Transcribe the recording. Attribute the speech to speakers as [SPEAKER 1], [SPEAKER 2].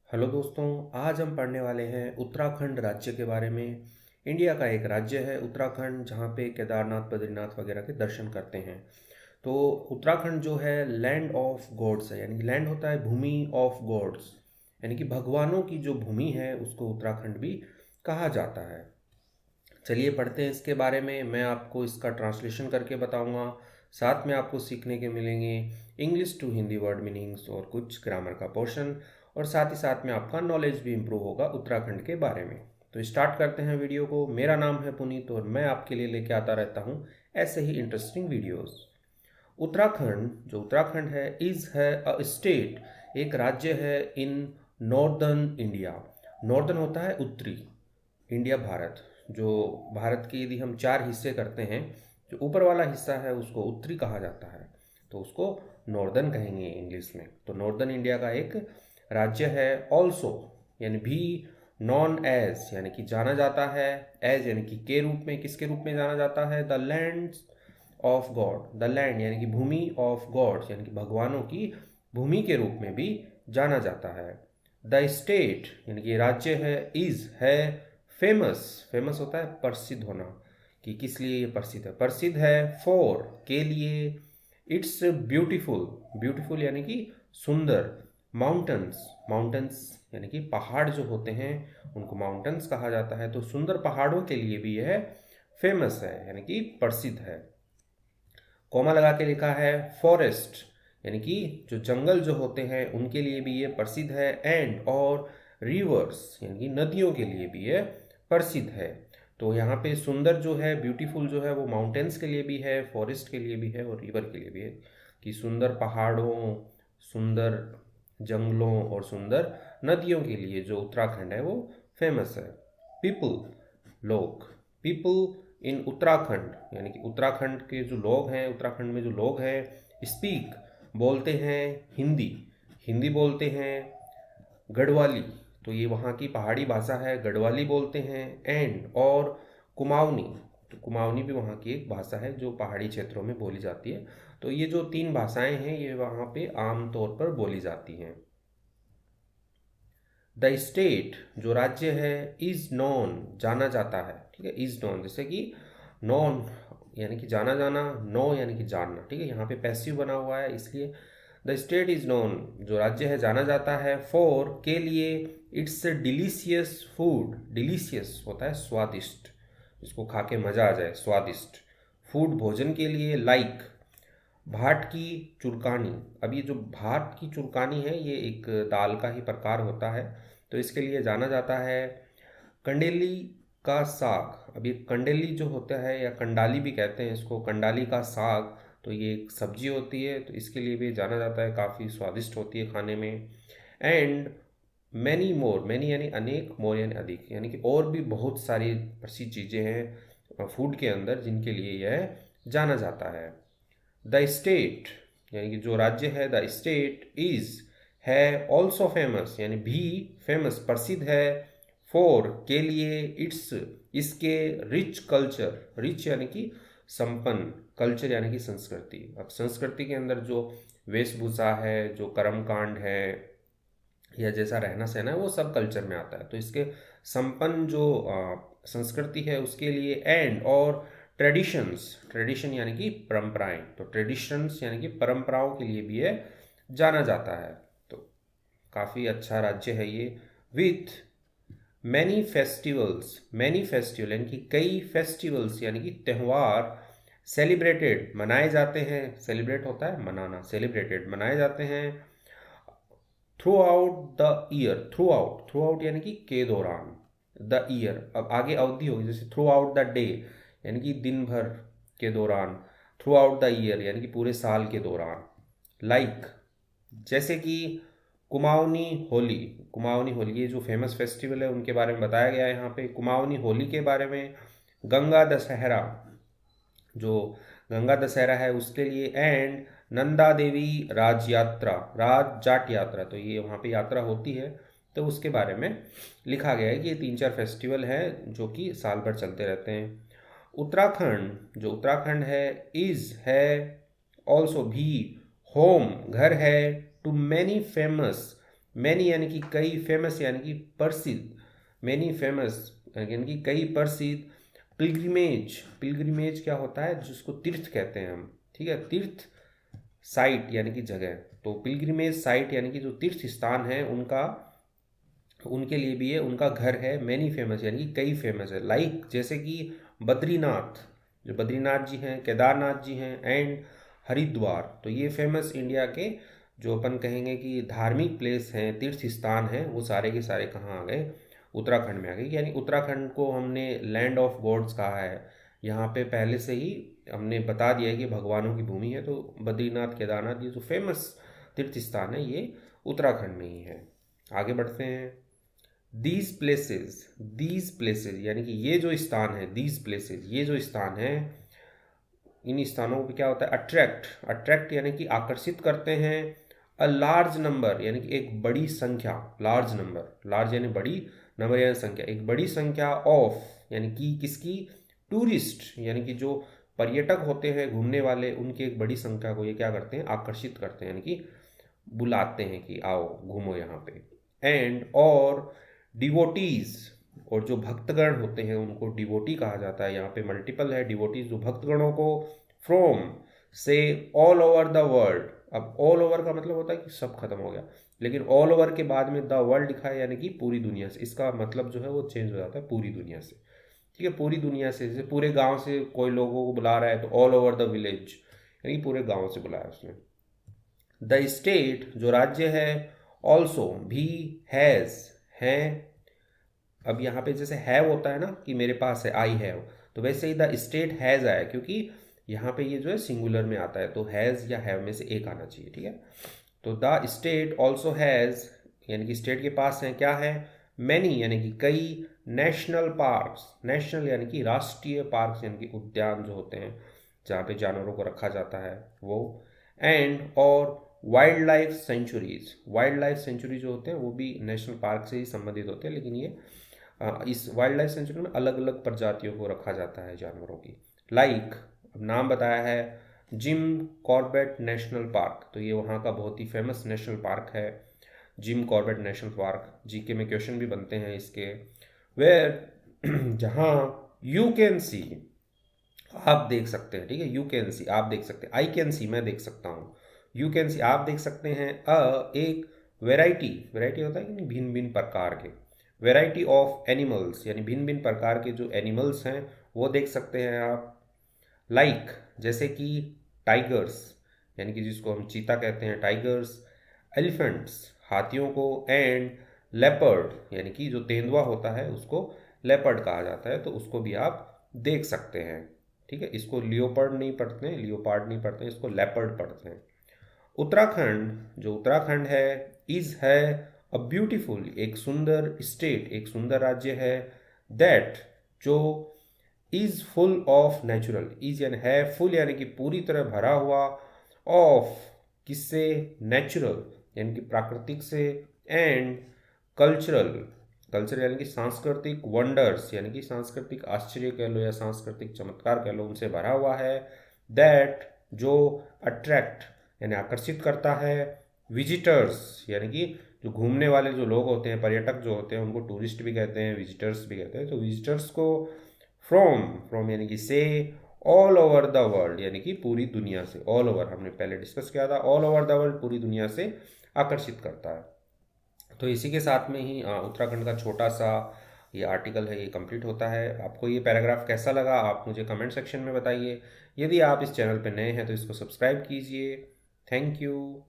[SPEAKER 1] Hello दोस्तों, आज हम पढ़ने वाले हैं उत्तराखंड राज्य के बारे में। इंडिया का एक राज्य है उत्तराखंड, जहाँ पे केदारनाथ बद्रीनाथ वगैरह के दर्शन करते हैं। तो उत्तराखंड जो है लैंड ऑफ गॉड्स है, यानी लैंड होता है भूमि ऑफ गॉड्स, यानी कि भगवानों की जो भूमि है उसको उत्तराखंड भी कहा जाता है। चलिए पढ़ते हैं इसके बारे में। मैं आपको इसका ट्रांसलेशन करके बताऊंगा, साथ में आपको सीखने के मिलेंगे English to Hindi word meanings और कुछ ग्रामर का पोर्शन, और साथ ही साथ में आपका नॉलेज भी इम्प्रूव होगा उत्तराखंड के बारे में। तो स्टार्ट करते हैं वीडियो को। मेरा नाम है पुनीत और मैं आपके लिए लेके आता रहता हूँ ऐसे ही इंटरेस्टिंग वीडियोस। उत्तराखंड, जो उत्तराखंड है, इज है अ स्टेट, एक राज्य है इन नॉर्दर्न इंडिया। नॉर्दर्न होता है उत्तरी, इंडिया भारत। जो भारत के यदि हम चार हिस्से करते हैं, जो ऊपर वाला हिस्सा है उसको उत्तरी कहा जाता है, तो उसको नॉर्दर्न कहेंगे इंग्लिश में। तो नॉर्दर्न इंडिया का एक राज्य है। ऑल्सो यानी भी, नॉन एज यानी कि जाना जाता है, एज यानी कि के रूप में, किसके रूप में जाना जाता है, the land of God. The land यानी कि भूमि ऑफ गॉड, यानी कि भगवानों की भूमि के रूप में भी जाना जाता है। द स्टेट यानी कि राज्य है, इज है फेमस। फेमस होता है प्रसिद्ध होना, कि किस लिए ये प्रसिद्ध है। प्रसिद्ध है फॉर, के लिए। इट्स ब्यूटीफुल, ब्यूटीफुल यानी कि सुंदर। माउंटेन्स, माउंटेन्स यानी कि पहाड़ जो होते हैं उनको माउंटेन्स कहा जाता है। तो सुंदर पहाड़ों के लिए भी यह फेमस है, यानी कि प्रसिद्ध है। कॉमा लगा के लिखा है फॉरेस्ट, यानी कि जो जंगल जो होते हैं उनके लिए भी ये प्रसिद्ध है। एंड और रिवर्स यानी कि नदियों के लिए भी ये प्रसिद्ध है। तो यहाँ पे सुंदर जो है, ब्यूटीफुल जो है, वो माउंटेन्स के लिए भी है, फॉरेस्ट के लिए भी है और रिवर के लिए भी है। कि सुंदर पहाड़ों, सुंदर जंगलों और सुंदर नदियों के लिए जो उत्तराखंड है वो फेमस है। पीपल, लोग। पीपल इन उत्तराखंड यानी कि उत्तराखंड के जो लोग हैं, उत्तराखंड में जो लोग हैं, स्पीक बोलते हैं हिंदी, हिंदी बोलते हैं। गढ़वाली, तो ये वहाँ की पहाड़ी भाषा है, गढ़वाली बोलते हैं। एंड और कुमाऊनी, तो कुमाऊनी भी वहाँ की एक भाषा है जो पहाड़ी क्षेत्रों में बोली जाती है। तो ये जो तीन भाषाएं हैं ये वहाँ पे आम तौर पर बोली जाती हैं। द स्टेट, जो राज्य है, इज नॉन, जाना जाता है। ठीक है, इज नॉन, जैसे कि नॉन यानी कि जाना जाना, नो यानी कि जानना। ठीक है, यहाँ पे पैसिव बना हुआ है इसलिए द स्टेट इज नॉन, जो राज्य है जाना जाता है। फॉर, के लिए। इट्स डिलीशियस फूड, डिलीशियस होता है स्वादिष्ट, जिसको खा के मजा आ जाए, स्वादिष्ट। फूड भोजन के लिए। लाइक भाट की चुरकानी। अब ये जो भाट की चुरकानी है ये एक दाल का ही प्रकार होता है, तो इसके लिए जाना जाता है। कंडेली का साग, अब ये कंडेली जो होता है या कंडाली भी कहते हैं इसको, कंडाली का साग, तो ये एक सब्जी होती है, तो इसके लिए भी जाना जाता है, काफ़ी स्वादिष्ट होती है खाने में। एंड मैनी मोर, मैनी यानी अनेक, मोर यानी अधिक, यानी कि और भी बहुत सारी प्रसिद्ध चीज़ें हैं फूड के अंदर जिनके लिए यह जाना जाता है। द स्टेट यानी कि जो राज्य है, द स्टेट इज है, ऑल्सो फेमस यानी भी फेमस, प्रसिद्ध है। फॉर, के लिए। इट्स, इसके। रिच कल्चर, रिच यानी कि संपन्न, कल्चर यानी कि संस्कृति। अब संस्कृति के अंदर जो वेशभूषा है, जो कर्मकांड है या जैसा रहना सहना है, वो सब कल्चर में आता है। तो इसके संपन्न जो संस्कृति है उसके लिए। एंड और ट्रेडिशंस, ट्रेडिशन यानी कि परंपराएं, तो ट्रेडिशंस यानी कि परंपराओं के लिए भी ये जाना जाता है। तो काफ़ी अच्छा राज्य है ये। With many festivals, many festival यानी कि कई फेस्टिवल्स यानी कि त्यौहार। सेलिब्रेटेड, मनाए जाते हैं, सेलिब्रेट होता है मनाना, सेलिब्रेटेड मनाए जाते हैं। Through out the year, through out, through out यानी कि के दौरान। द ईयर, अब आगे अवधि होगी, जैसे थ्रू आउट द डे यानी कि दिन भर के दौरान। थ्रू आउट द ईयर यानी कि पूरे साल के दौरान। लाइक जैसे कि कुमाऊनी होली, कुमाऊनी होली ये जो फेमस फेस्टिवल है उनके बारे में बताया गया है यहाँ पे, कुमाऊनी होली के बारे में। गंगा दशहरा, जो गंगा दशहरा है उसके लिए। एंड नंदा देवी राज यात्रा, राज जाट यात्रा, तो ये वहाँ पे यात्रा होती है, तो उसके बारे में लिखा गया है कि ये तीन चार फेस्टिवल हैं जो कि साल भर चलते रहते हैं। उत्तराखंड, जो उत्तराखंड है, इज है, ऑल्सो भी, होम घर है, टू मैनी फेमस, मैनी यानी कि कई, फेमस यानी कि प्रसिद्ध, मैनी फेमस यानी कि कई प्रसिद्ध। पिलग्रिमेज, पिलग्रिमेज क्या होता है, जिसको तीर्थ कहते हैं हम, ठीक है, तीर्थ साइट यानी कि जगह। तो पिलग्रिमेज साइट यानी कि जो तीर्थ स्थान है उनका, उनके लिए भी है, उनका घर है। मैनी फेमस यानी कि कई फेमस है, लाइक जैसे कि बद्रीनाथ, जो बद्रीनाथ जी हैं, केदारनाथ जी हैं, एंड हरिद्वार। तो ये फेमस इंडिया के जो अपन कहेंगे कि धार्मिक प्लेस हैं, तीर्थ स्थान हैं, वो सारे के सारे कहाँ आ गए, उत्तराखंड में आ गए। यानी उत्तराखंड को हमने लैंड ऑफ गॉड्स कहा है। यहाँ पे पहले से ही हमने बता दिया है कि भगवानों की भूमि है। तो बद्रीनाथ, केदारनाथ, ये जो फेमस तीर्थ स्थान है ये उत्तराखंड में ही है। आगे बढ़ते हैं। दीज प्लेसेस यानी कि ये जो स्थान है, दीज प्लेसेस, ये जो स्थान है, इन स्थानों पे क्या होता है, अट्रैक्ट, अट्रैक्ट यानी कि आकर्षित करते हैं। अ लार्ज नंबर यानी कि एक बड़ी संख्या, लार्ज नंबर, लार्ज यानी बड़ी, नंबर यानी संख्या, एक बड़ी संख्या ऑफ यानी कि किसकी, टूरिस्ट यानी कि जो पर्यटक होते हैं घूमने वाले, उनकी एक बड़ी संख्या को ये क्या करते हैं, आकर्षित करते हैं, यानी कि बुलाते हैं कि आओ घूमो यहाँ पे। एंड और डिवोटीज, और जो भक्तगण होते हैं उनको डिवोटी कहा जाता है। यहाँ पे मल्टीपल है डिवोटीज, जो भक्तगणों को, फ्रॉम से ऑल ओवर द वर्ल्ड। अब ऑल ओवर का मतलब होता है कि सब खत्म हो गया, लेकिन ऑल ओवर के बाद में द वर्ल्ड लिखा है यानी कि पूरी दुनिया से, इसका मतलब जो है वो चेंज हो जाता है, पूरी दुनिया से, ठीक है, पूरी दुनिया से। जैसे पूरे गांव से कोई लोगों को बुला रहा है तो ऑल ओवर द विलेज, यानी कि पूरे गांव से बुलाया उसने। द स्टेट जो राज्य है, ऑल्सो भी, हैज़ है। अब यहाँ पे जैसे हैव होता है ना कि मेरे पास है, आई हैव, तो वैसे ही द स्टेट हैज़ आया, क्योंकि यहाँ पे ये जो है सिंगुलर में आता है, तो हैज़ या हैव में से एक आना चाहिए, ठीक है। तो द स्टेट ऑल्सो हैज़ यानी कि स्टेट के पास है, क्या है, मैनी यानी कि कई, नेशनल पार्क्स, नेशनल यानी कि राष्ट्रीय पार्क्स यानी कि उद्यान जो होते हैं जहाँ पे जानवरों को रखा जाता है वो। एंड और wild life sanctuaries, wild life sanctuary जो होते हैं वो भी नेशनल पार्क से ही संबंधित होते हैं, लेकिन ये इस वाइल्ड लाइफ सेंचुरी में अलग अलग प्रजातियों को रखा जाता है जानवरों की। लाइक अब नाम बताया है, जिम कॉर्बेट नेशनल पार्क, तो ये वहाँ का बहुत ही फेमस नेशनल पार्क है, Jim Corbett national park. GK में क्वेश्चन भी बनते हैं इसके। वेयर जहाँ यू कैन सी, आप देख सकते हैं, ठीक है, यू कैन सी आप देख सकते हैं, आई कैन सी मैं देख सकता हूँ, यू कैन सी आप देख सकते हैं। एक वेराइटी, वेराइटी होता है कि नहीं, भिन्न भिन्न प्रकार के, वेराइटी ऑफ एनिमल्स यानी भिन्न भिन्न प्रकार के जो एनिमल्स हैं वो देख सकते हैं आप। लाइक जैसे कि टाइगर्स यानी कि जिसको हम चीता कहते हैं, टाइगर्स, एलिफेंट्स हाथियों को, एंड लेपर्ड यानी कि जो तेंदुआ होता है उसको लेपर्ड कहा जाता है, तो उसको भी आप देख सकते हैं, ठीक है। इसको लियोपर्ड नहीं पढ़ते हैं, लियोपार्ड नहीं पढ़ते हैं, इसको लेपर्ड पढ़ते हैं। उत्तराखंड जो उत्तराखंड है, इज है अ ब्यूटीफुल एक सुंदर स्टेट, एक सुंदर राज्य है। दैट जो is full of natural, is यानी है, फुल यानी कि पूरी तरह भरा हुआ, ऑफ किससे, नेचुरल यानी कि प्राकृतिक से, एंड कल्चरल, कल्चर यानी कि सांस्कृतिक, वंडर्स यानी कि सांस्कृतिक आश्चर्य कह लो या सांस्कृतिक चमत्कार कह लो, उनसे भरा हुआ है। दैट जो अट्रैक्ट यानी आकर्षित करता है, विजिटर्स यानी कि जो घूमने वाले जो लोग होते हैं, पर्यटक जो होते हैं, उनको टूरिस्ट भी कहते हैं, विजिटर्स भी कहते हैं। तो विजिटर्स को फ्रॉम, फ्रॉम यानी कि से, ऑल ओवर द वर्ल्ड यानी कि पूरी दुनिया से, ऑल ओवर हमने पहले डिस्कस किया था, ऑल ओवर द वर्ल्ड पूरी दुनिया से आकर्षित करता है। तो इसी के साथ में ही उत्तराखंड का छोटा सा ये आर्टिकल है, ये कंप्लीट होता है। आपको ये पैराग्राफ कैसा लगा आप मुझे कमेंट सेक्शन में बताइए। यदि आप इस चैनल पर नए हैं तो इसको सब्सक्राइब कीजिए। Thank you.